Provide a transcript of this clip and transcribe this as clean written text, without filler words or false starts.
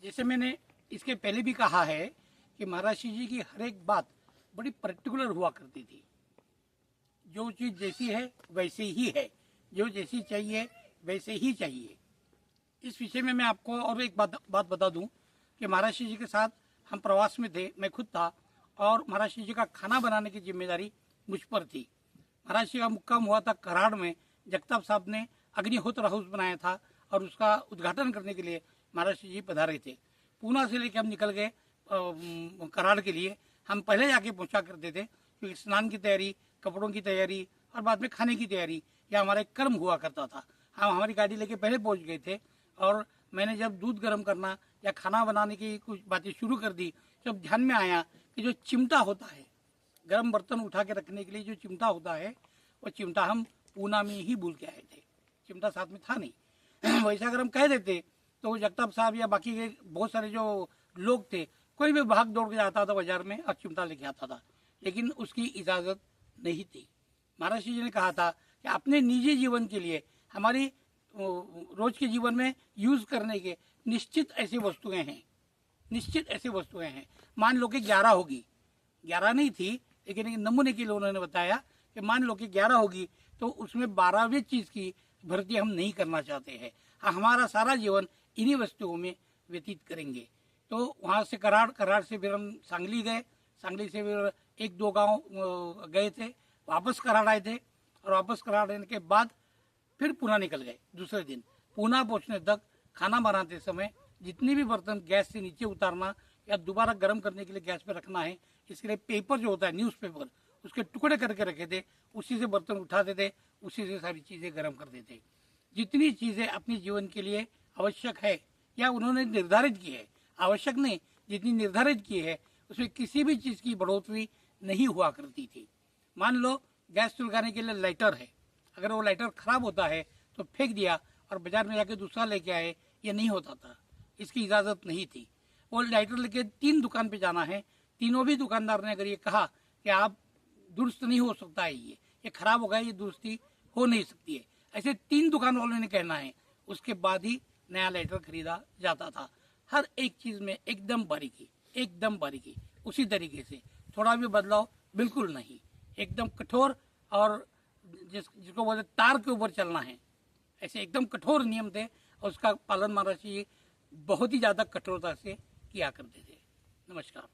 जैसे मैंने इसके पहले भी कहा है कि महाराज श्री जी की हर एक बात बड़ी पर्टिकुलर हुआ करती थी। जो चीज़ जैसी है वैसे ही है, जो जैसी चाहिए वैसे ही चाहिए। इस विषय में मैं आपको और एक बात बता दूं कि महाराज श्री जी के साथ हम प्रवास में थे, मैं खुद था, और महाराज श्री जी का खाना बनाने की जिम्मेदारी मुझ पर थी। महाराज श्री का मुक्काम हुआ था कराड़ में। जगताप साहब ने अग्निहोत्र हाउस बनाया था और उसका उद्घाटन करने के लिए महाराज श्री जी पधारे थे। पूना से लेकर हम निकल गए कराड़ के लिए। हम पहले जाके पहुंचा करते थे क्योंकि स्नान की तैयारी, कपड़ों की तैयारी और बाद में खाने की तैयारी, यह हमारा एक कर्म हुआ करता था। हम हमारी गाड़ी लेके पहले पहुंच गए थे और मैंने जब दूध गर्म करना या खाना बनाने की कुछ बातें शुरू कर दी, जब ध्यान में आया कि जो चिमटा होता है गर्म बर्तन उठा के रखने के लिए, जो चिमटा होता है वो चिमटा हम पूना में ही भूल के आए थे। चिमटा साथ में था नहीं। वैसा अगर हम कह देते तो वो जगताप साहब या बाकी के बहुत सारे जो लोग थे, कोई भी भाग दौड़ के जाता था बाजार में और चिमटा लेके आता था, लेकिन उसकी इजाज़त नहीं थी। महाराज श्री जी ने कहा था कि अपने निजी जीवन के लिए, हमारी रोज के जीवन में यूज करने के निश्चित ऐसी वस्तुएं हैं, निश्चित ऐसी वस्तुएं हैं। मान लो कि 11 होगी, 11 नहीं थी, लेकिन एक नमूने के लिए उन्होंने बताया कि मान लो कि 11 होगी तो उसमें 12वीं चीज की भर्ती हम नहीं करना चाहते हैं। हमारा सारा जीवन इन्हीं वस्तुओं में व्यतीत करेंगे। तो वहाँ से कराड़ से फिर हम सांगली गए, सांगली से फिर 1-2 गांव गए थे, वापस कराड़ आए थे और वापस कराड़ आने के बाद फिर पूना निकल गए। दूसरे दिन पूना पहुंचने तक खाना बनाते समय जितने भी बर्तन गैस से नीचे उतारना या दोबारा गर्म करने के लिए गैस पे रखना है, इसके लिए पेपर जो होता है न्यूज़पेपर, उसके टुकड़े करके रखे थे, उसी से बर्तन उठाते थे, उसी से सारी चीज़ें गर्म करते थे। जितनी चीज़ें अपने जीवन के लिए आवश्यक है या उन्होंने निर्धारित की है, आवश्यक नहीं, जितनी निर्धारित की है उसमें किसी भी चीज़ की बढ़ोतरी नहीं हुआ करती थी। मान लो गैस सुलगाने के लिए लाइटर है, अगर वो लाइटर खराब होता है तो फेंक दिया और बाजार में जाके दूसरा लेके आए, ये नहीं होता था, इसकी इजाज़त नहीं थी। वो लाइटर लेके 3 दुकान पे जाना है, तीनों भी दुकानदार ने अगर ये कहा कि आप दुरुस्त नहीं हो सकता है, ये खराब हो गया, ये दुरुस्ती हो नहीं सकती है, ऐसे 3 दुकान वालों ने कहना है, उसके बाद ही नया लाइटर खरीदा जाता था। हर एक चीज़ में एकदम बारीकी, उसी तरीके से थोड़ा भी बदलाव बिल्कुल नहीं, एकदम कठोर। और जिसको बोलते तार के ऊपर चलना है, ऐसे एकदम कठोर नियम थे और उसका पालन महाराज जी बहुत ही ज़्यादा कठोरता से किया करते थे। नमस्कार।